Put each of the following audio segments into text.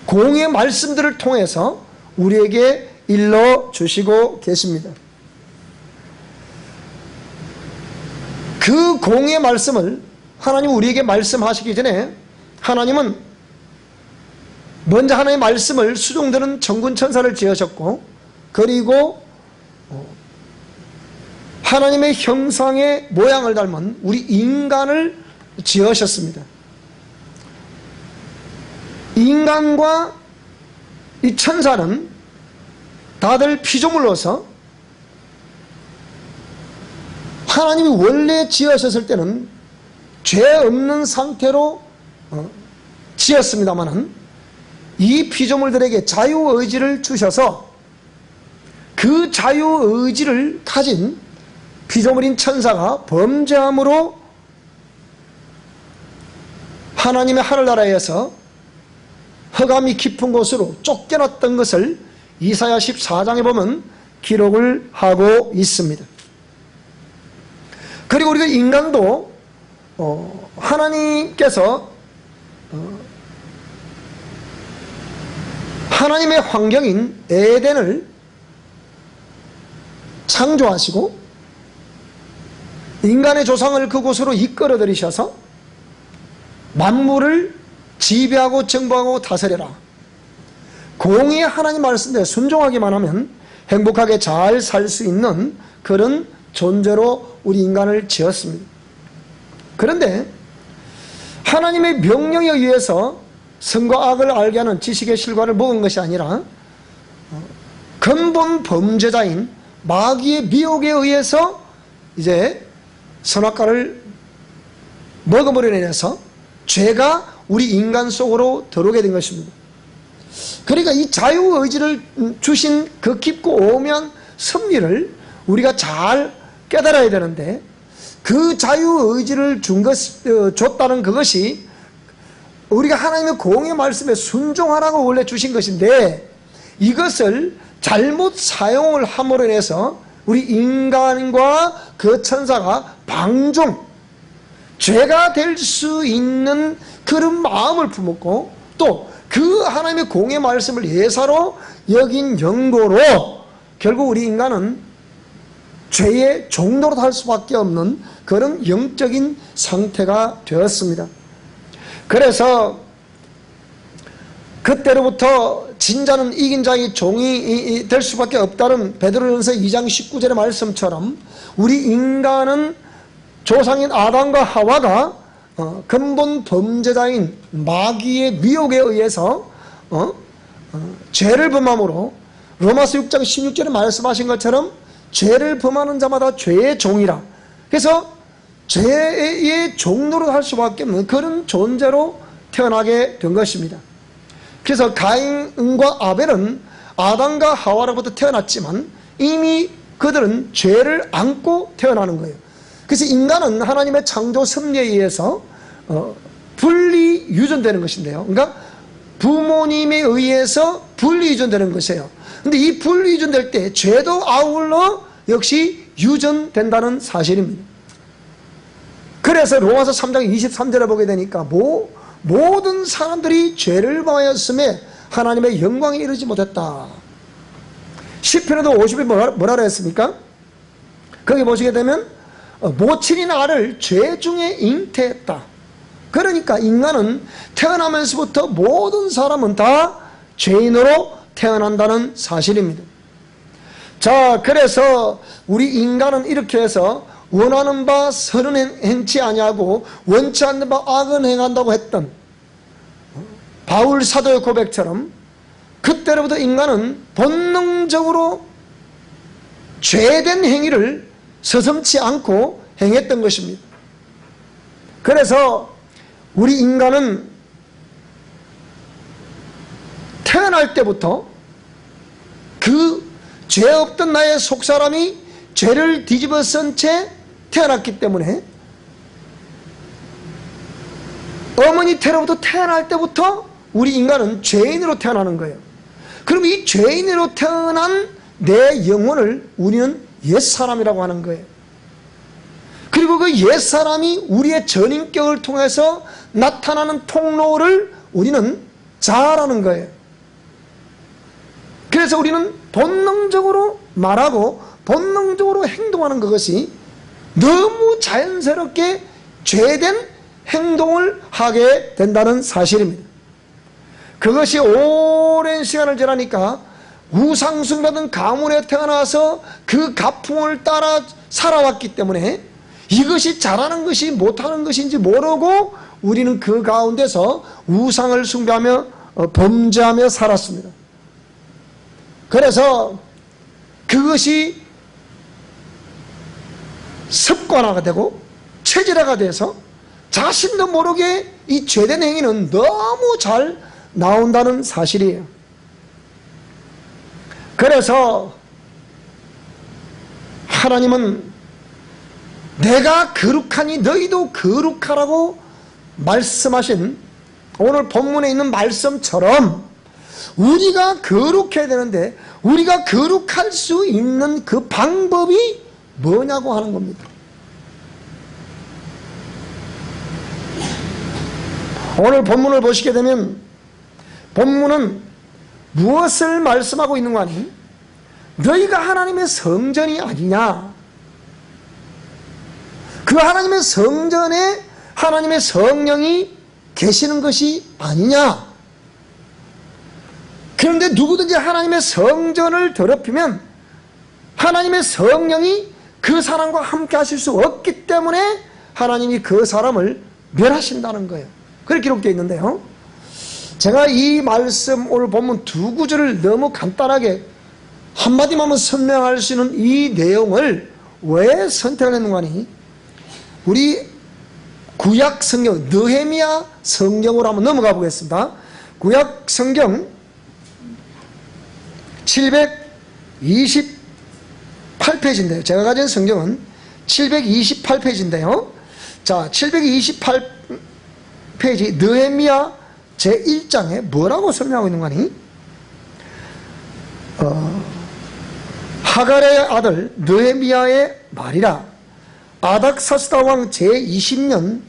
공의 말씀들을 통해서 우리에게 일러주시고 계십니다. 그 공의 말씀을 하나님 우리에게 말씀하시기 전에 하나님은 먼저 하나님의 말씀을 수종드는 천군 천사를 지으셨고, 그리고 하나님의 형상의 모양을 닮은 우리 인간을 지으셨습니다. 인간과 이 천사는 다들 피조물로서 하나님이 원래 지으셨을 때는 죄 없는 상태로 지었습니다마는 이 피조물들에게 자유의지를 주셔서 그 자유의지를 가진 피조물인 천사가 범죄함으로 하나님의 하늘나라에서 흑암이 깊은 곳으로 쫓겨났던 것을 이사야 14장에 보면 기록을 하고 있습니다. 그리고 우리가 인간도 하나님께서 하나님의 환경인 에덴을 창조하시고 인간의 조상을 그곳으로 이끌어 들이셔서 만물을 지배하고 정복하고 다스려라, 공의 하나님 말씀대로 순종하기만 하면 행복하게 잘 살 수 있는 그런 존재로 우리 인간을 지었습니다. 그런데 하나님의 명령에 의해서 선과 악을 알게 하는 지식의 실과를 먹은 것이 아니라 근본 범죄자인 마귀의 미혹에 의해서 이제 선악과를 먹음으로 인해서 죄가 우리 인간 속으로 들어오게 된 것입니다. 그러니까 이 자유의지를 주신 그 깊고 오묘한 섭리를 우리가 잘 깨달아야 되는데, 그 자유의지를 줬다는 그것이 우리가 하나님의 공의 말씀에 순종하라고 원래 주신 것인데, 이것을 잘못 사용을 함으로 인해서 우리 인간과 그 천사가 방종, 죄가 될 수 있는 그런 마음을 품었고, 또 그 하나님의 공의 말씀을 예사로 여긴 연고로 결국 우리 인간은 죄의 종로로 할 수밖에 없는 그런 영적인 상태가 되었습니다. 그래서 그때로부터 진자는 이긴 자의 종이 될 수밖에 없다는 베드로전서 2장 19절의 말씀처럼 우리 인간은 조상인 아담과 하와가 근본 범죄자인 마귀의 미혹에 의해서 죄를 범함으로 로마서 6장 16절에 말씀하신 것처럼 죄를 범하는 자마다 죄의 종이라, 그래서 죄의 종로로 할 수밖에 없는 그런 존재로 태어나게 된 것입니다. 그래서 가인과 아벨은 아담과 하와로부터 태어났지만 이미 그들은 죄를 안고 태어나는 거예요. 그래서 인간은 하나님의 창조 섭리에 의해서 분리 유전되는 것인데요, 그러니까 부모님에 의해서 분리 유전되는 것이에요. 근데 이 분리 유전될 때 죄도 아울러 역시 유전된다는 사실입니다. 그래서 로마서 3장 23절에 보게 되니까 모든 사람들이 죄를 범하였음에 하나님의 영광에 이르지 못했다. 시편에도 50에 뭐라 그랬습니까? 거기 보시게 되면 모친이 나를 죄 중에 잉태했다. 그러니까 인간은 태어나면서부터 모든 사람은 다 죄인으로 태어난다는 사실입니다. 자, 그래서 우리 인간은 이렇게 해서 원하는 바 선은 행치 아니하고 원치 않는 바 악은 행한다고 했던 바울 사도의 고백처럼 그때로부터 인간은 본능적으로 죄된 행위를 서슴지 않고 행했던 것입니다. 그래서 우리 인간은 태어날 때부터 그 죄 없던 나의 속사람이 죄를 뒤집어 쓴 채 태어났기 때문에 어머니 태로부터 태어날 때부터 우리 인간은 죄인으로 태어나는 거예요. 그럼 이 죄인으로 태어난 내 영혼을 우리는 옛사람이라고 하는 거예요. 그리고 그 옛사람이 우리의 전인격을 통해서 나타나는 통로를 우리는 자아라는 거예요. 그래서 우리는 본능적으로 말하고 본능적으로 행동하는 그것이 너무 자연스럽게 죄된 행동을 하게 된다는 사실입니다. 그것이 오랜 시간을 지나니까 우상숭배하던 가문에 태어나서 그 가풍을 따라 살아왔기 때문에 이것이 잘하는 것이 못하는 것인지 모르고 우리는 그 가운데서 우상을 숭배하며 범죄하며 살았습니다. 그래서 그것이 습관화가 되고 체질화가 돼서 자신도 모르게 이 죄된 행위는 너무 잘 나온다는 사실이에요. 그래서 하나님은 내가 거룩하니 너희도 거룩하라고 말씀하신 오늘 본문에 있는 말씀처럼 우리가 거룩해야 되는데 우리가 거룩할 수 있는 그 방법이 뭐냐고 하는 겁니다. 오늘 본문을 보시게 되면 본문은 무엇을 말씀하고 있는 거 아니? 너희가 하나님의 성전이 아니냐? 그 하나님의 성전에 하나님의 성령이 계시는 것이 아니냐? 그런데 누구든지 하나님의 성전을 더럽히면 하나님의 성령이 그 사람과 함께 하실 수 없기 때문에 하나님이 그 사람을 멸하신다는 거예요. 그렇게 기록되어 있는데요, 제가 이 말씀 오늘 본문 두 구절을 너무 간단하게 한마디만 설명할 수 있는 이 내용을 왜 선택을 했는가 하니, 우리 구약 성경 느헤미야 성경으로 한번 넘어가 보겠습니다. 구약 성경 728페이지인데요. 제가 가진 성경은 728페이지인데요. 자, 728페이지 느헤미야 제1장에 뭐라고 설명하고 있는 거니? 하갈의 아들 느헤미야의 말이라. 아닥사스다 왕 제20년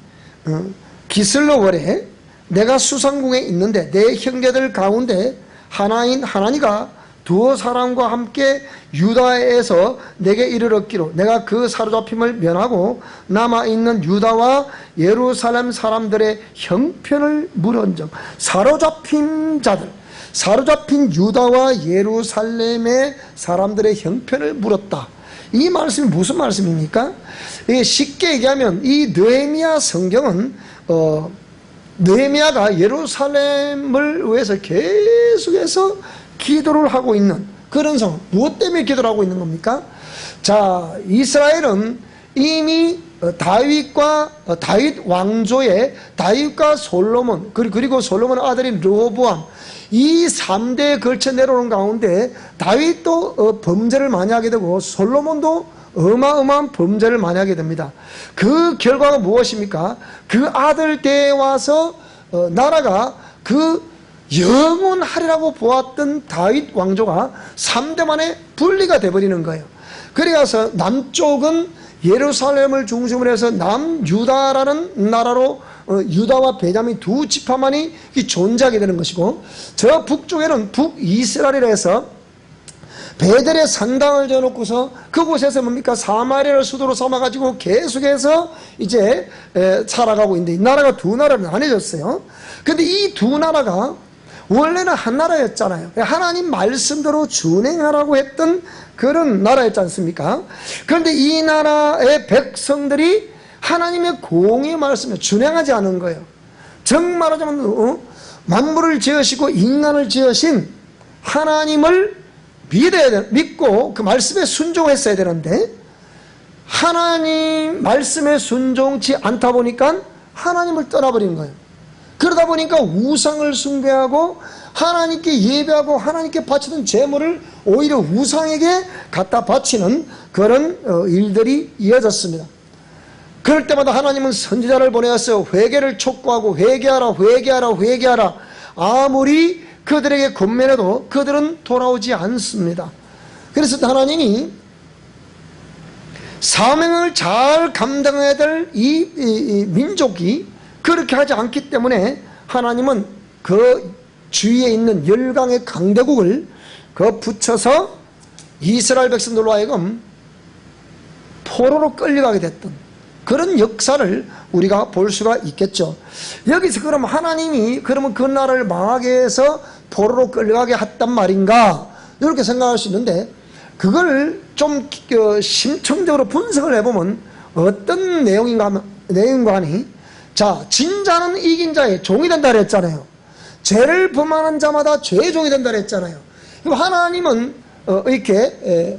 기슬로월에 내가 수상궁에 있는데 내 형제들 가운데 하나인 하나니가 두어 사람과 함께 유다에서 내게 이르렀기로 내가 그 사로잡힘을 면하고 남아있는 유다와 예루살렘 사람들의 형편을 물은즉, 사로잡힌 자들, 사로잡힌 유다와 예루살렘의 사람들의 형편을 물었다. 이 말씀이 무슨 말씀입니까? 쉽게 얘기하면 이 느헤미야 성경은 느헤미야가 예루살렘을 위해서 계속해서 기도를 하고 있는 그런 상황. 무엇 때문에 기도를 하고 있는 겁니까? 자, 이스라엘은 이미 다윗 왕조의 다윗과 솔로몬, 그리고 솔로몬의 아들인 르호보암, 이 3대에 걸쳐 내려오는 가운데 다윗도 범죄를 많이 하게 되고 솔로몬도 어마어마한 범죄를 많이 하게 됩니다. 그 결과가 무엇입니까? 그 아들 때에 와서 나라가 그 영원하리라고 보았던 다윗 왕조가 3대 만에 분리가 되어버리는 거예요. 그래서 남쪽은 예루살렘을 중심으로 해서 남유다라는 나라로 유다와 베냐민 두 지파만이 존재하게 되는 것이고, 저 북쪽에는 북이스라엘이라 해서 베델에 산당을 지어놓고서 그곳에서 뭡니까? 사마리아를 수도로 삼아가지고 계속해서 이제 살아가고 있는데, 이 나라가 두 나라로 나뉘어졌어요. 근데 이 두 나라가 원래는 한 나라였잖아요. 하나님 말씀대로 준행하라고 했던 그런 나라였지 않습니까? 그런데 이 나라의 백성들이 하나님의 공의 말씀에 준행하지 않은 거예요. 정말하자면 만물을 지으시고 인간을 지으신 하나님을 믿고 그 말씀에 순종했어야 되는데, 하나님 말씀에 순종치 않다 보니까 하나님을 떠나버린 거예요. 그러다 보니까 우상을 숭배하고 하나님께 예배하고 하나님께 바치던 제물을 오히려 우상에게 갖다 바치는 그런 일들이 이어졌습니다. 그럴 때마다 하나님은 선지자를 보내어서 회개를 촉구하고 회개하라 회개하라 회개하라. 아무리 그들에게 권면해도 그들은 돌아오지 않습니다. 그래서 하나님이 사명을 잘 감당해야 될 이 민족이 그렇게 하지 않기 때문에 하나님은 그 주위에 있는 열강의 강대국을 그 붙여서 이스라엘 백성들로 하여금 포로로 끌려가게 됐던 그런 역사를 우리가 볼 수가 있겠죠. 여기서 그럼 하나님이 그러면 그 나라를 망하게 해서 포로로 끌려가게 했단 말인가, 이렇게 생각할 수 있는데, 그걸 좀 심층적으로 분석을 해보면 어떤 내용인가 하니, 자, 진자는 이긴 자의 종이 된다 그랬잖아요. 죄를 범하는 자마다 죄의 종이 된다 그랬잖아요. 그럼 하나님은 이렇게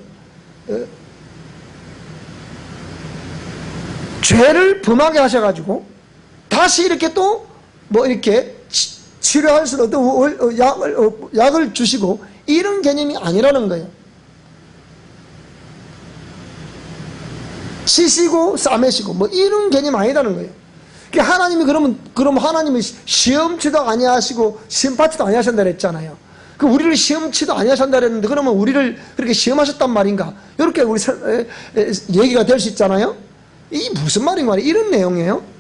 죄를 범하게 하셔가지고 다시 이렇게 또 뭐 이렇게 치료할 수 없는 약을 주시고 이런 개념이 아니라는 거예요. 시시고 싸매시고 뭐 이런 개념 아니라는 거예요. 하나님이 그럼 하나님이 시험치도 아니하시고 시험받지도 아니하신다 그랬잖아요. 그 우리를 시험치도 아니하신다 그랬는데 그러면 우리를 그렇게 시험하셨단 말인가? 이렇게 우리 얘기가 될 수 있잖아요. 이게 무슨 말인가? 이런 내용이에요.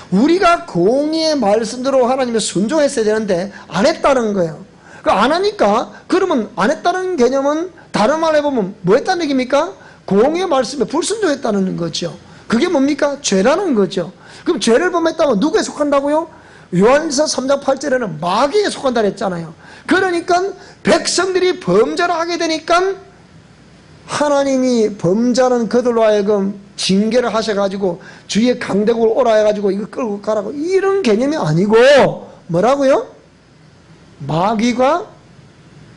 우리가 공의의 말씀대로 하나님의 순종했어야 되는데 안 했다는 거예요. 안 하니까, 그러면 안 했다는 개념은 다른 말로 해보면 뭐 했다는 얘기입니까? 공의의 말씀에 불순종했다는 거죠. 그게 뭡니까? 죄라는 거죠. 그럼 죄를 범했다면 누구에 속한다고요? 요한일서 3장 8절에는 마귀에 속한다 그랬잖아요. 그러니까 백성들이 범죄를 하게 되니까 하나님이 범죄하는 그들로 하여금 징계를 하셔가지고 주위에 강대국을 오라 해가지고 이거 끌고 가라고, 이런 개념이 아니고 뭐라고요? 마귀가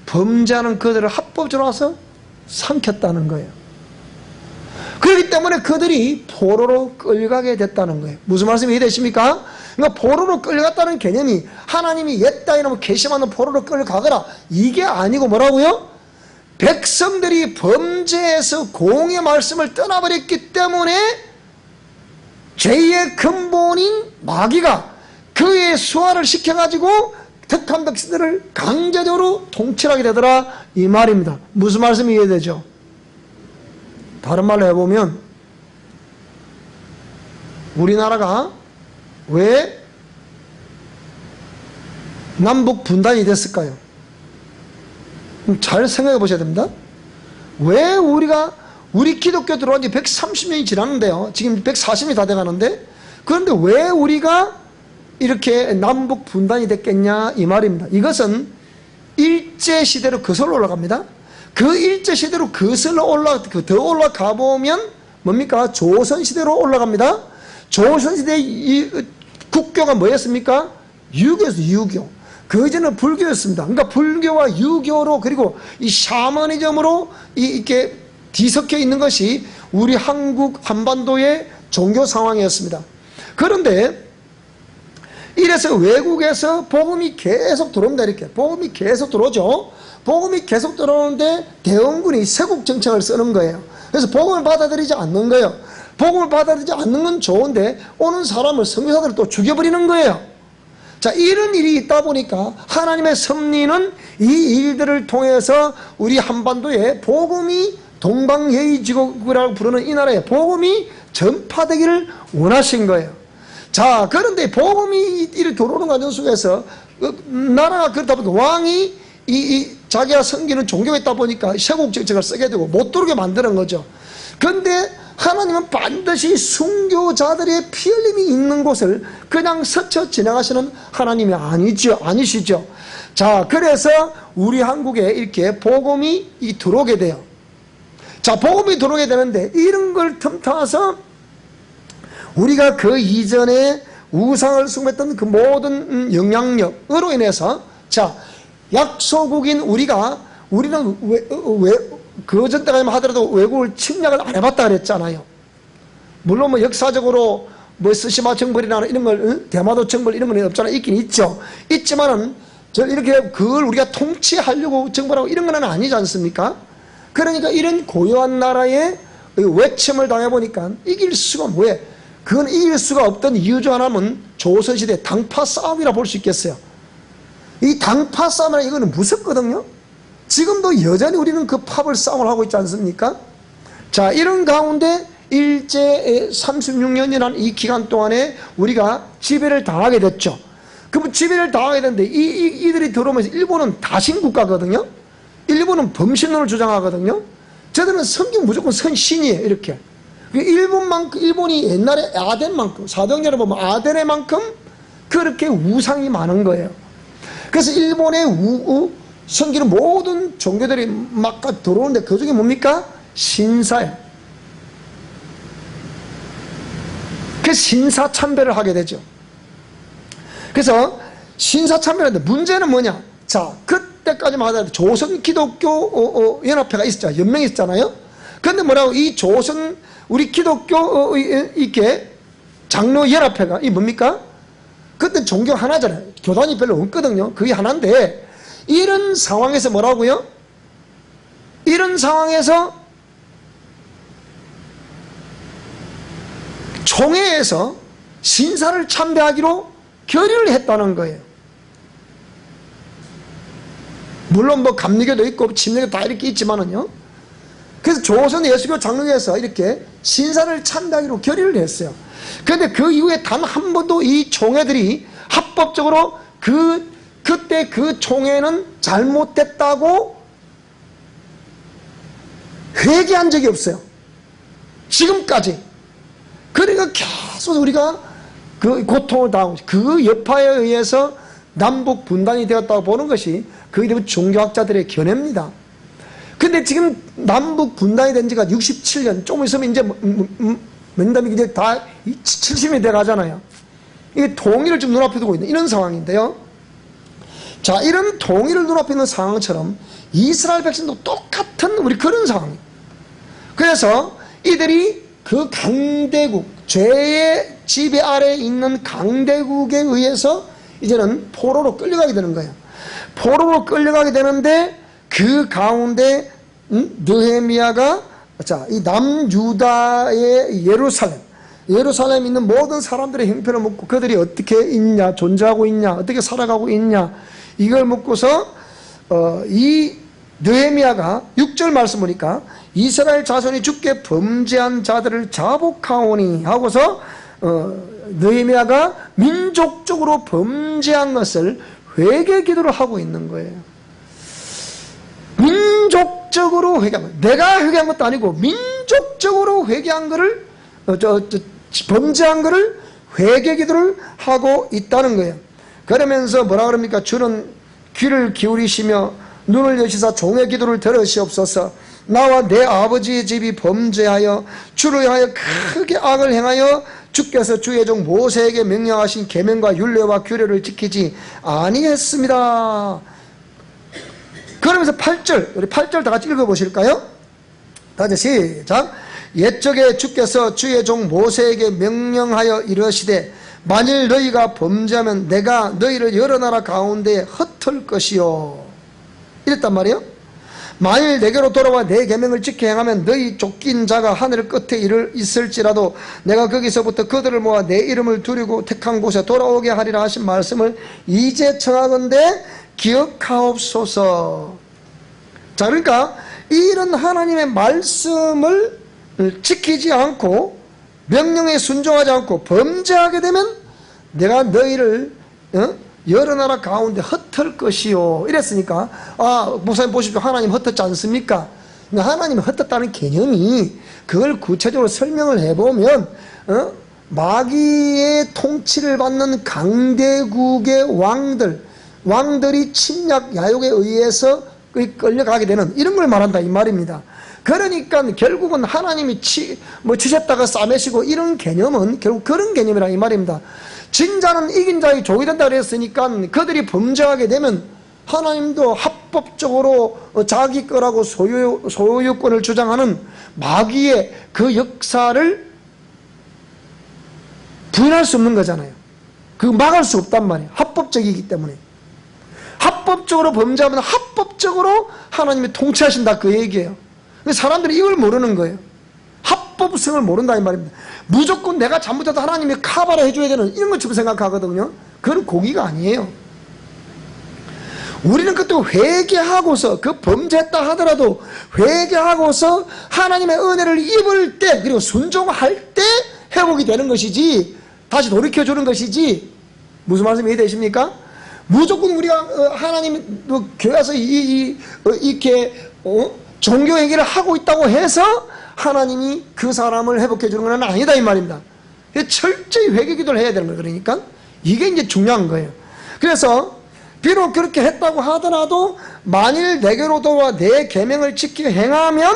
범죄하는 그들을 합법적으로 와서 삼켰다는 거예요. 그렇기 때문에 그들이 포로로 끌려가게 됐다는 거예요. 무슨 말씀이 이해되십니까? 그러니까 포로로 끌려갔다는 개념이 하나님이 옛다 이놈을 개심하는 포로로 끌려가거라, 이게 아니고 뭐라고요? 백성들이 범죄에서 공의 말씀을 떠나버렸기 때문에 죄의 근본인 마귀가 그의 수화를 시켜가지고 택한 백성들을 강제적으로 통치하게 되더라, 이 말입니다. 무슨 말씀이 이해되죠? 다른 말로 해보면 우리나라가 왜 남북 분단이 됐을까요? 잘 생각해 보셔야 됩니다. 왜 우리 기독교 들어온 지 130년이 지났는데요. 지금 140년이 다 돼가는데, 그런데 왜 우리가 이렇게 남북 분단이 됐겠냐, 이 말입니다. 이것은 일제시대로 거슬러 올라갑니다. 그 일제시대로 더 올라가 보면 뭡니까? 조선시대로 올라갑니다. 조선시대 이 국교가 뭐였습니까? 유교였어요, 유교. 그 전에는 불교였습니다. 그러니까 불교와 유교로, 그리고 이 샤머니즘으로 이렇게 뒤섞여 있는 것이 우리 한국 한반도의 종교 상황이었습니다. 그런데 이래서 외국에서 복음이 계속 들어옵니다. 이렇게 복음이 계속 들어오죠. 복음이 계속 들어오는데 대원군이 세국 정책을 쓰는 거예요. 그래서 복음을 받아들이지 않는 거예요. 복음을 받아들이지 않는 건 좋은데 오는 사람을 선교사들을 또 죽여버리는 거예요. 자, 이런 일이 있다 보니까 하나님의 섭리는 이 일들을 통해서 우리 한반도에 복음이, 동방예의지국이라고 부르는 이 나라에 복음이 전파되기를 원하신 거예요. 자, 그런데 복음이 이렇게 들어오는 과정 속에서 나라가 그렇다 보니까 왕이 자기가 섬기는 종교가 있다 보니까 세국 정책을 쓰게 되고 못 들어오게 만드는 거죠. 그런데 하나님은 반드시 순교자들의 피 흘림이 있는 곳을 그냥 스쳐 지나가시는 하나님이 아니시죠. 자, 그래서 우리 한국에 이렇게 복음이 들어오게 돼요. 자, 복음이 들어오게 되는데 이런 걸 틈타서 우리가 그 이전에 우상을 숭배했던 그 모든 영향력으로 인해서, 자, 약소국인 우리는 그전 때까지 하더라도 외국을 침략을 안 해봤다 그랬잖아요. 물론 뭐 역사적으로 뭐 스시마 정벌이나 이런 걸, 대마도 정벌 이런 건 없잖아요. 있긴 있죠. 있지만은 이렇게 그걸 우리가 통치하려고 정벌하고 이런 건 아니지 않습니까? 그러니까 이런 고요한 나라에 외침을 당해보니까 이길 수가 뭐예요? 그건 이길 수가 없던 이유 중 하나는 조선시대 당파 싸움이라 볼 수 있겠어요. 이 당파 싸움이라 이거는 무섭거든요. 지금도 여전히 우리는 그 파벌 싸움을 하고 있지 않습니까? 자, 이런 가운데 일제 36년이라는 이 기간 동안에 우리가 지배를 당하게 됐죠. 그럼 지배를 당하게 됐는데 이들이 들어오면서 일본은 다신국가거든요. 일본은 범신론을 주장하거든요. 저들은 성경 무조건 선신이에요. 이렇게. 일본이 옛날에 아덴만큼, 사도행전을 보면 아덴만큼 그렇게 우상이 많은 거예요. 그래서 일본의 섬기는 모든 종교들이 막 들어오는데 그 중에 뭡니까? 신사예요. 그 신사참배를 하게 되죠. 그래서 신사참배인데 문제는 뭐냐? 자, 그때까지만 하더라도 조선 기독교 연합회가 있었잖아요. 연맹이 있었잖아요. 그런데 뭐라고 이 조선 우리 기독교 이렇게 장로 연합회가 이 뭡니까? 그때 종교 하나잖아요. 교단이 별로 없거든요. 그게 하나인데 이런 상황에서 뭐라고요? 이런 상황에서 총회에서 신사를 참배하기로 결의를 했다는 거예요. 물론 뭐 감리교도 있고 침례교 다 이렇게 있지만은요. 그래서 조선 예수교 장로회에서 이렇게 신사를 참배하기로 결의를 했어요. 그런데 그 이후에 단 한 번도 이 총회들이 합법적으로 그때 그 총회는 잘못됐다고 회개한 적이 없어요. 지금까지. 그러니까 계속 우리가 그 고통을 당하고 그 여파에 의해서 남북 분단이 되었다고 보는 것이 그게 종교학자들의 견해입니다. 근데 지금 남북 분단이 된 지가 67년, 조금 있으면 이제 맨담이 이제 다 70년이 돼 가잖아요. 이게 통일을 좀 눈앞에 두고 있는 이런 상황인데요. 자, 이런 통일을 눈앞에 있는 상황처럼 이스라엘 백성도 똑같은 우리 그런 상황이에요. 그래서 이들이 그 강대국, 죄의 지배 아래에 있는 강대국에 의해서 이제는 포로로 끌려가게 되는 거예요. 포로로 끌려가게 되는데 그 가운데 느헤미야가 자, 이 남유다의 예루살렘에 있는 모든 사람들의 형편을 묻고 그들이 어떻게 있냐, 존재하고 있냐, 어떻게 살아가고 있냐 이걸 묻고서 이 느헤미야가 6절 말씀 보니까 이스라엘 자손이 주께 범죄한 자들을 자복하오니 하고서 느헤미야가 민족적으로 범죄한 것을 회개 기도를 하고 있는 거예요. 민족적으로 회개한 것, 내가 회개한 것도 아니고 민족적으로 회개한 것을 범죄한 것을 회개 기도를 하고 있다는 거예요. 그러면서 뭐라 그럽니까? 주는 귀를 기울이시며 눈을 여시사 종의 기도를 들으시옵소서. 나와 내 아버지의 집이 범죄하여 주를 위하여 크게 악을 행하여 주께서 주의 종 모세에게 명령하신 계명과 율례와 규례를 지키지 아니했습니다. 그러면서 8절, 우리 8절 다 같이 읽어보실까요? 다시 시작. 옛적에 주께서 주의 종 모세에게 명령하여 이르시되 만일 너희가 범죄하면 내가 너희를 여러 나라 가운데 흩을 것이요. 이랬단 말이에요. 만일 내게로 돌아와 내 계명을 지켜 행하면 너희 쫓긴 자가 하늘 끝에 있을지라도 내가 거기서부터 그들을 모아 내 이름을 두르고 택한 곳에 돌아오게 하리라 하신 말씀을 이제 청하건대 기억하옵소서. 자, 그러니까 이런 하나님의 말씀을 지키지 않고 명령에 순종하지 않고 범죄하게 되면 내가 너희를 여러 나라 가운데 흩을 것이요. 이랬으니까 목사님 보십시오. 하나님 흩었지 않습니까? 하나님이 흩었다는 개념이 그걸 구체적으로 설명을 해보면 마귀의 통치를 받는 강대국의 왕들이 침략 야욕에 의해서 끌려가게 되는 이런 걸 말한다 이 말입니다. 그러니까 결국은 하나님이 치셨다가 싸매시고 이런 개념은 결국 그런 개념이라 이 말입니다. 진자는 이긴 자의 종이 된다 그랬으니까 그들이 범죄하게 되면 하나님도 합법적으로 자기 거라고 소유권을 주장하는 마귀의 그 역사를 부인할 수 없는 거잖아요. 그거 막을 수 없단 말이에요. 합법적이기 때문에. 합법적으로 범죄하면 합법적으로 하나님이 통치하신다 그 얘기예요. 사람들이 이걸 모르는 거예요. 합법성을 모른다 이 말입니다. 무조건 내가 잘못해도 하나님이 카바를 해줘야 되는 이런 것처럼 생각하거든요. 그건 공의가 아니에요. 우리는 그때 회개하고서 그 범죄했다 하더라도 회개하고서 하나님의 은혜를 입을 때 그리고 순종할 때 회복이 되는 것이지 다시 돌이켜주는 것이지 무슨 말씀 이해되십니까? 무조건 우리가 하나님 교회 와서 이렇게 종교 얘기를 하고 있다고 해서 하나님이 그 사람을 회복해 주는 건 아니다 이 말입니다. 철저히 회개 기도를 해야 되는 거예요. 그러니까 이게 이제 중요한 거예요. 그래서 비록 그렇게 했다고 하더라도 만일 내게로도와 내 계명을 지켜 행하면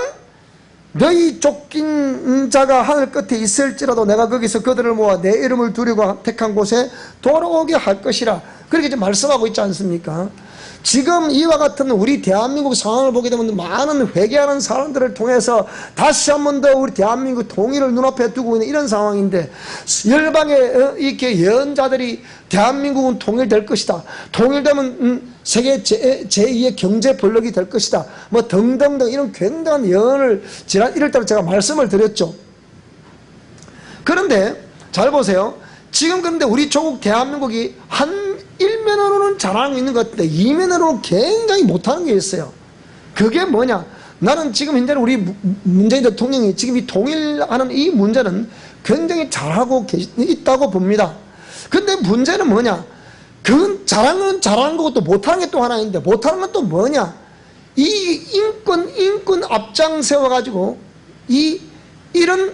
너희 쫓긴 자가 하늘 끝에 있을지라도 내가 거기서 그들을 모아 내 이름을 두려고 택한 곳에 돌아오게 할 것이라. 그렇게 이제 말씀하고 있지 않습니까? 지금 이와 같은 우리 대한민국 상황을 보게 되면 많은 회개하는 사람들을 통해서 다시 한 번 더 우리 대한민국 통일을 눈앞에 두고 있는 이런 상황인데, 열방의 이렇게 예언자들이 대한민국은 통일될 것이다, 통일되면 세계 제2의 경제 블록이 될 것이다, 뭐 등등등 이런 굉장한 예언을 지난 1월달에 제가 말씀을 드렸죠. 그런데 잘 보세요. 지금 그런데 우리 조국 대한민국이 한 일면으로는 잘하고 있는 것 같은데 이면으로는 굉장히 못하는 게 있어요. 그게 뭐냐? 나는 지금 현재 우리 문재인 대통령이 지금 이 통일하는 이 문제는 굉장히 잘하고 있다고 봅니다. 근데 문제는 뭐냐? 그건 잘하는 건 잘하는 거고 또 못하는 게 또 하나 있는데, 못하는 건 또 뭐냐? 이 인권 앞장 세워가지고 이런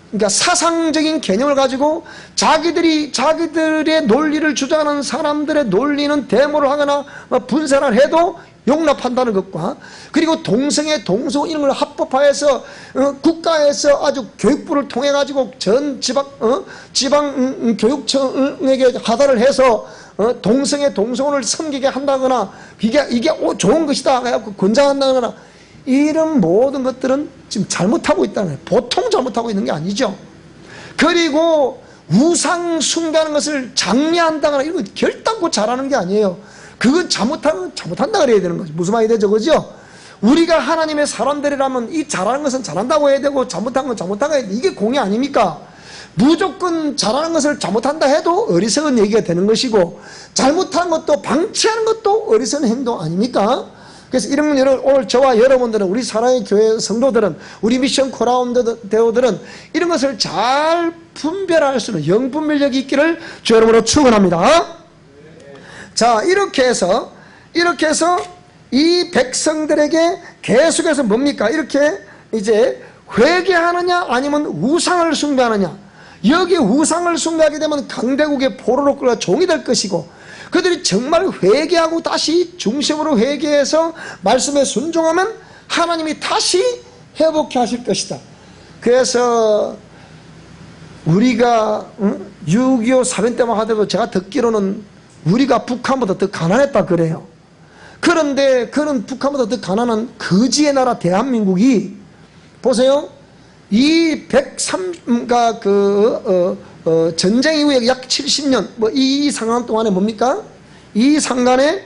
그러니까 사상적인 개념을 가지고 자기들의 논리를 주장하는 사람들의 논리는 데모를 하거나 분쇄를 해도 용납한다는 것과, 그리고 동성애, 동성 이런 걸 합법화해서 국가에서 아주 교육부를 통해 가지고 전 지방 교육청에게 하달을 해서 동성애, 동성혼을 섬기게 한다거나 이게 좋은 것이다 해갖고 권장한다거나, 이런 모든 것들은 지금 잘못하고 있다는 거예요. 보통 잘못하고 있는 게 아니죠. 그리고 우상 숭배하는 것을 장려한다거나 이런 거 결단코 잘하는 게 아니에요. 그건 잘못한다 그래야 되는 거죠. 무슨 말이 되죠? 그죠? 우리가 하나님의 사람들이라면 이 잘하는 것은 잘한다고 해야 되고 잘못한 건 잘못한다고 해야 돼. 이게 공의 아닙니까? 무조건 잘하는 것을 잘못한다 해도 어리석은 얘기가 되는 것이고, 잘못한 것도 방치하는 것도 어리석은 행동 아닙니까? 그래서 이런 오늘 저와 여러분들은, 우리 사랑의 교회 성도들은, 우리 미션 코라운데오들은 이런 것을 잘 분별할 수 있는 영분별력이 있기를 주 여러분으로 축원합니다. 자, 이렇게 해서 이 백성들에게 계속해서 뭡니까? 이렇게 이제 회개하느냐 아니면 우상을 숭배하느냐. 여기 우상을 숭배하게 되면 강대국의 포로로 끌려 종이 될 것이고, 그들이 정말 회개하고 다시 중심으로 회개해서 말씀에 순종하면 하나님이 다시 회복해 하실 것이다. 그래서 우리가 6.25 사변 때만 하더라도 제가 듣기로는 우리가 북한보다 더 가난했다 그래요. 그런데 그런 북한보다 더 가난한 거지의 나라 대한민국이 보세요. 이 103가 전쟁 이후에 약 70년 이 상황 동안에 뭡니까? 이 상간에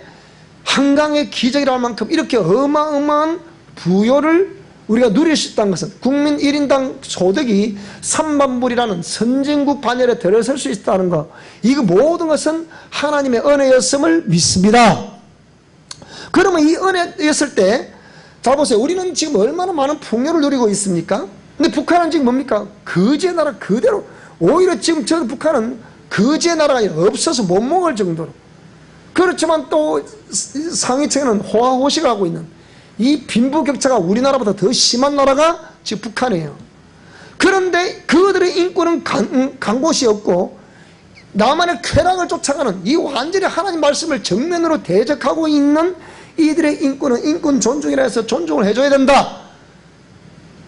한강의 기적이랄 만큼 이렇게 어마어마한 부여를 우리가 누릴 수 있다는 것은, 국민 1인당 소득이 3만 불이라는 선진국 반열에 들어설 수 있다는 것, 이거 모든 것은 하나님의 은혜였음을 믿습니다. 그러면 이 은혜였을 때, 자 보세요. 우리는 지금 얼마나 많은 풍요를 누리고 있습니까? 근데 북한은 지금 뭡니까? 거지의 나라 그대로, 오히려 지금 저 북한은 거지의 나라가 없어서 못 먹을 정도로. 그렇지만 또 상위층에는 호화호식을 하고 있는 이 빈부격차가 우리나라보다 더 심한 나라가 지금 북한이에요. 그런데 그들의 인권은 간 곳이 없고, 나만의 쾌락을 쫓아가는 이 완전히 하나님 말씀을 정면으로 대적하고 있는 이들의 인권은 인권 존중이라 해서 존중을 해줘야 된다.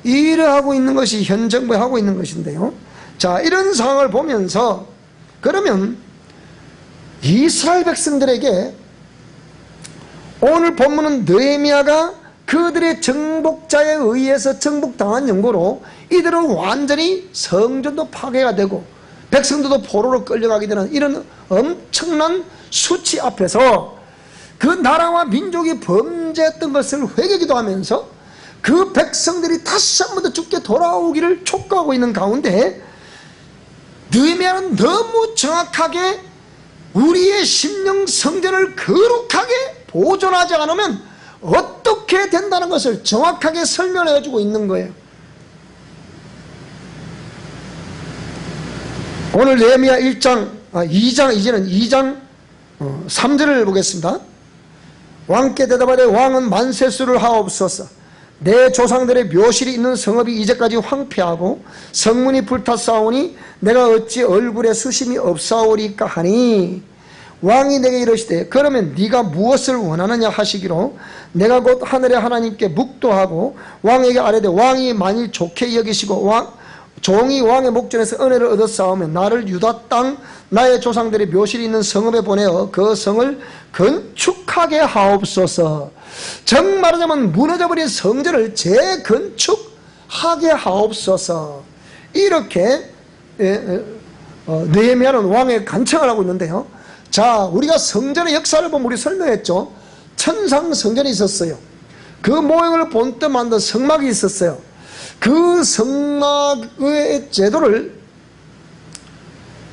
이러하고 있는 것이 현 정부에 하고 있는 것인데요. 자, 이런 상황을 보면서 그러면 이스라엘 백성들에게 오늘 본문은 느헤미야가 그들의 정복자에 의해서 정복당한 연고로 이들은 완전히 성전도 파괴가 되고 백성들도 포로로 끌려가게 되는 이런 엄청난 수치 앞에서 그 나라와 민족이 범죄했던 것을 회개기도하면서 그 백성들이 다시 한 번 더 죽게 돌아오기를 촉구하고 있는 가운데, 느헤미야는 너무 정확하게 우리의 심령 성전을 거룩하게 보존하지 않으면 어떻게 된다는 것을 정확하게 설명해 주고 있는 거예요. 오늘 느헤미야 2장, 이제는 2장 3절을 보겠습니다. 왕께 대답하되 왕은 만세수를 하옵소서. 내 조상들의 묘실이 있는 성읍이 이제까지 황폐하고 성문이 불탔사오니 내가 어찌 얼굴에 수심이 없사오리까 하니, 왕이 내게 이르시되 그러면 네가 무엇을 원하느냐 하시기로 내가 곧 하늘의 하나님께 묵도하고 왕에게 아뢰되 왕이 만일 좋게 여기시고 종이 왕의 목전에서 은혜를 얻었사오면 나를 유다 땅 나의 조상들의 묘실이 있는 성읍에 보내어 그 성을 건축하게 하옵소서. 정 말하자면 무너져버린 성전을 재건축하게 하옵소서. 이렇게 느헤미야는 왕에게 간청을 하고 있는데요. 자, 우리가 성전의 역사를 보면 우리 설명했죠. 천상 성전이 있었어요. 그 모형을 본떠 만든 성막이 있었어요. 그 성막의 제도를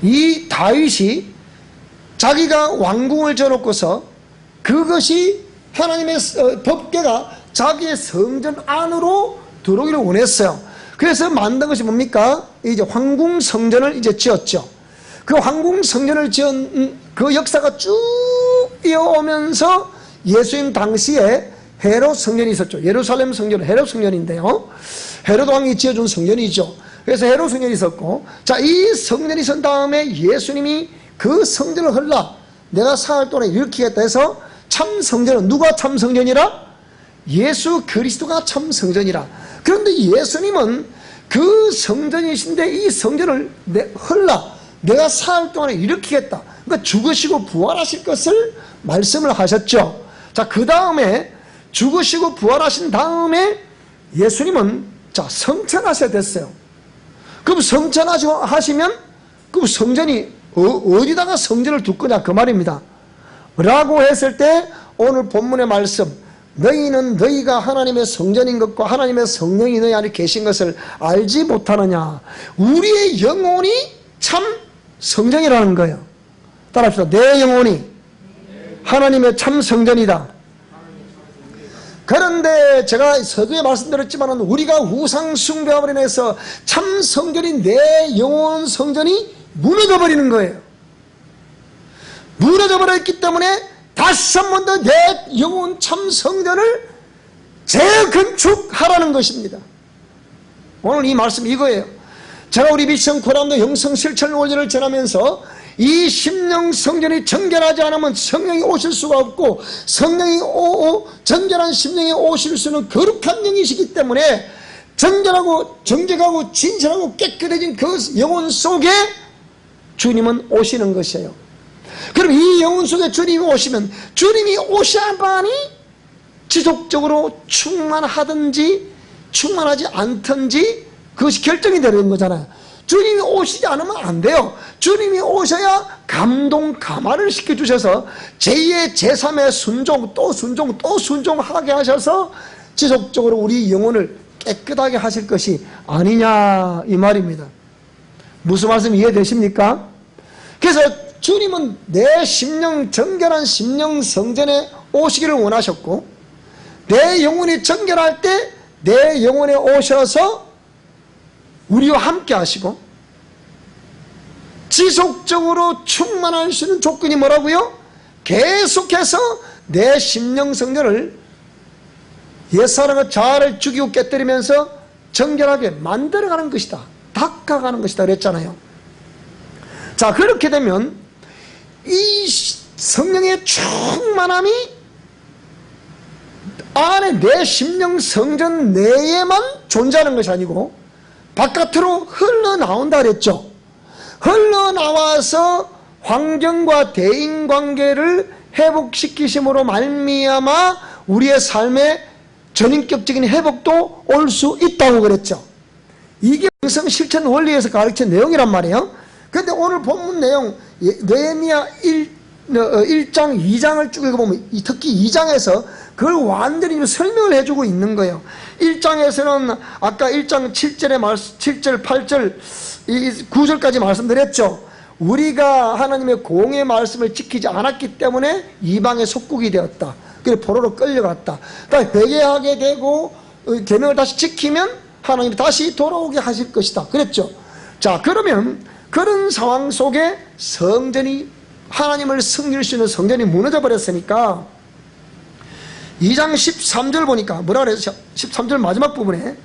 이 다윗이 자기가 왕궁을 지어놓고서 그것이 하나님의 법궤가 자기의 성전 안으로 들어오기를 원했어요. 그래서 만든 것이 뭡니까? 이제 황궁 성전을 이제 지었죠. 그 황궁 성전을 지은 그 역사가 쭉 이어오면서 예수님 당시에 헤롯 성전이 있었죠. 예루살렘 성전은 헤롯 성전인데요. 헤롯 왕이 지어준 성전이죠. 그래서 헤롯 성전이 있었고, 자, 이 성전이 선 다음에 예수님이 그 성전을 헐라 내가 사흘 동안에 일으키겠다 해서 참 성전은 누가 참 성전이라? 예수 그리스도가 참 성전이라. 그런데 예수님은 그 성전이신데 이 성전을 헐라 내가 사흘 동안에 일으키겠다. 그러니까 죽으시고 부활하실 것을 말씀을 하셨죠. 자, 그 다음에 죽으시고 부활하신 다음에 예수님은 자, 성천하셔야 됐어요. 그럼 성천하시면 그럼 성전이 어디다가 성전을 둘 거냐 그 말입니다. 라고 했을 때 오늘 본문의 말씀, 너희는 너희가 하나님의 성전인 것과 하나님의 성령이 너희 안에 계신 것을 알지 못하느냐. 우리의 영혼이 참 성전이라는 거예요. 따라합시다. 내 영혼이 하나님의 참 성전이다. 그런데 제가 서두에 말씀드렸지만 우리가 우상 숭배함으로 인해서 참 성전인 내 영혼 성전이 무너져 버리는 거예요. 무너져 버렸기 때문에 다시 한 번 더 내 영혼 참 성전을 재건축하라는 것입니다. 오늘 이 말씀 이거예요. 제가 우리 미션 고람도 영성 실천 원리를 전하면서 이 심령 성전이 정결하지 않으면 성령이 오실 수가 없고, 성령이 정결한 심령이 오실 수는 거룩한 영이시기 때문에 정결하고 정직하고 진실하고 깨끗해진 그 영혼 속에 주님은 오시는 것이에요. 그럼 이 영혼 속에 주님이 오시면 주님이 오셔야만이 지속적으로 충만하든지 충만하지 않든지 그것이 결정이 되는 거잖아요. 주님이 오시지 않으면 안 돼요. 주님이 오셔야 감동 감화를 시켜주셔서 제2의 제3의 순종 또 순종 또 순종하게 하셔서 지속적으로 우리 영혼을 깨끗하게 하실 것이 아니냐 이 말입니다. 무슨 말씀 이해되십니까? 그래서 주님은 내 심령 정결한 심령 성전에 오시기를 원하셨고, 내 영혼이 정결할 때 내 영혼에 오셔서 우리와 함께 하시고 지속적으로 충만할 수 있는 조건이 뭐라고요? 계속해서 내 심령 성전을 옛사람의 자아를 죽이고 깨뜨리면서 정결하게 만들어가는 것이다. 닦아가는 것이다 그랬잖아요. 자, 그렇게 되면 이 성령의 충만함이 안에 내 심령 성전 내에만 존재하는 것이 아니고 바깥으로 흘러나온다 그랬죠. 흘러나와서 환경과 대인관계를 회복시키심으로 말미암아 우리의 삶의 전인격적인 회복도 올 수 있다고 그랬죠. 이게 영성 실천 원리에서 가르친 내용이란 말이에요. 그런데 오늘 본문 내용 느헤미야 1장 2장을 쭉 읽어보면 특히 2장에서 그걸 완전히 설명을 해주고 있는 거예요. 1장에서는 아까 1장 7절 8절 9절까지 말씀드렸죠. 우리가 하나님의 공의 말씀을 지키지 않았기 때문에 이방의 속국이 되었다. 그래서 포로로 끌려갔다. 다시 회개하게 되고 계명을 다시 지키면 하나님이 다시 돌아오게 하실 것이다 그랬죠. 자, 그러면 그런 상황 속에 성전이 하나님을 섬길 수 있는 성전이 무너져 버렸으니까 2장 13절 보니까 뭐라 그래서 13절 마지막 부분에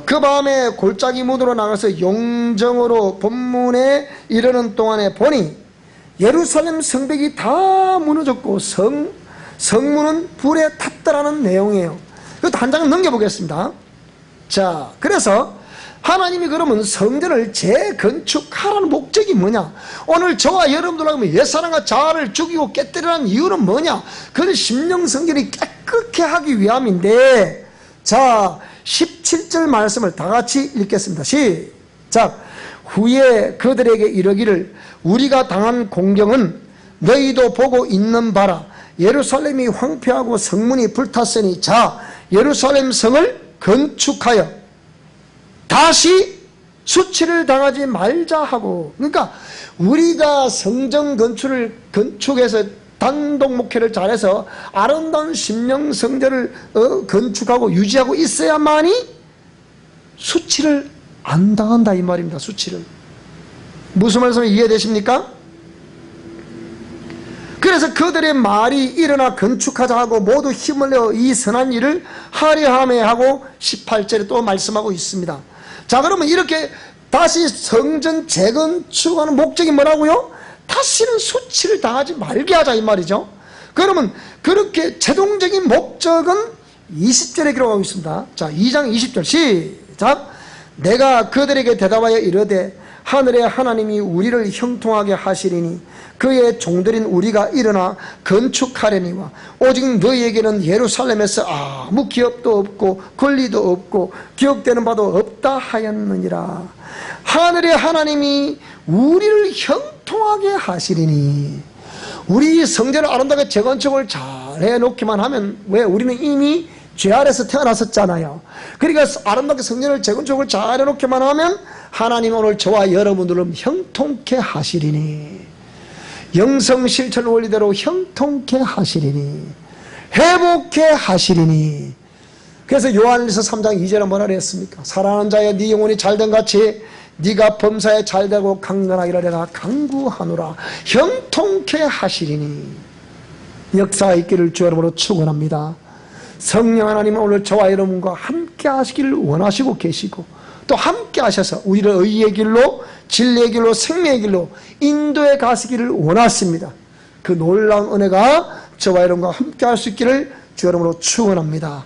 그 밤에 골짜기 문으로 나가서 용정으로 본문에 이르는 동안에 보니 예루살렘 성벽이 다 무너졌고 성문은 불에 탔더라는 내용이에요. 이것도 한 장 넘겨보겠습니다. 자, 그래서 하나님이 그러면 성전을 재건축하라는 목적이 뭐냐? 오늘 저와 여러분들하고 옛사람과 자아를 죽이고 깨뜨리라는 이유는 뭐냐? 그건 심령성전이 깨끗게 하기 위함인데, 자 17절 말씀을 다 같이 읽겠습니다. 시작. 후에 그들에게 이르기를 우리가 당한 공경은 너희도 보고 있는 바라. 예루살렘이 황폐하고 성문이 불탔으니 자 예루살렘 성을 건축하여 다시 수치를 당하지 말자 하고, 그러니까 우리가 성전 건축해서 단독 목회를 잘해서 아름다운 심령 성전을 건축하고 유지하고 있어야만이 수치를 안 당한다 이 말입니다. 수치를. 무슨 말씀이 이해되십니까? 그래서 그들의 말이 일어나 건축하자 하고 모두 힘을 내어 이 선한 일을 하려 하고 18절에 또 말씀하고 있습니다. 자, 그러면 이렇게 다시 성전 재건축하는 목적이 뭐라고요? 다시는 수치를 당하지 말게 하자 이 말이죠. 그러면 그렇게 최종적인 목적은 20절에 기록하고 있습니다. 자, 2장 20절 시작. 내가 그들에게 대답하여 이르되 하늘의 하나님이 우리를 형통하게 하시리니 그의 종들인 우리가 일어나 건축하려니와 오직 너희에게는 예루살렘에서 아무 기업도 없고 권리도 없고 기억되는 바도 없다 하였느니라. 하늘의 하나님이 우리를 형통하게 하시리니, 우리 성전을 아름답게 재건축을 잘 해놓기만 하면, 왜? 우리는 이미 죄 아래서 태어났었잖아요. 그러니까 아름답게 성전을 재건축을 잘 해놓기만 하면 하나님 오늘 저와 여러분들은 형통케 하시리니, 영성 실천 원리대로 형통케 하시리니, 회복케 하시리니. 그래서 요한일서 3장 2절에 뭐라 그랬습니까? 사랑하는 자여 네 영혼이 잘된 같이 네가 범사에 잘되고 강건하기를 내가 강구하노라. 형통케 하시리니. 역사 있기를 주 여러분으로 축원합니다. 성령 하나님은 오늘 저와 여러분과 함께 하시기를 원하시고 계시고 또 함께 하셔서 우리를 의의 길로 진리의 길로 생명의 길로 인도해 가시기를 원하십니다. 그 놀라운 은혜가 저와 여러분과 함께 할 수 있기를 주 여러분으로 축원합니다.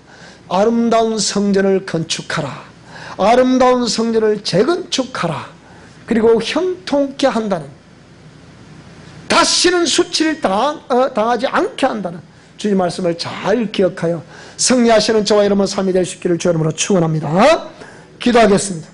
아름다운 성전을 건축하라. 아름다운 성전을 재건축하라. 그리고 형통케 한다는, 다시는 수치를 당하지 않게 한다는 주의 말씀을 잘 기억하여 승리하시는 저와 여러분 삶이 될 수 있기를 주 여러분으로 축원합니다. 기도하겠습니다.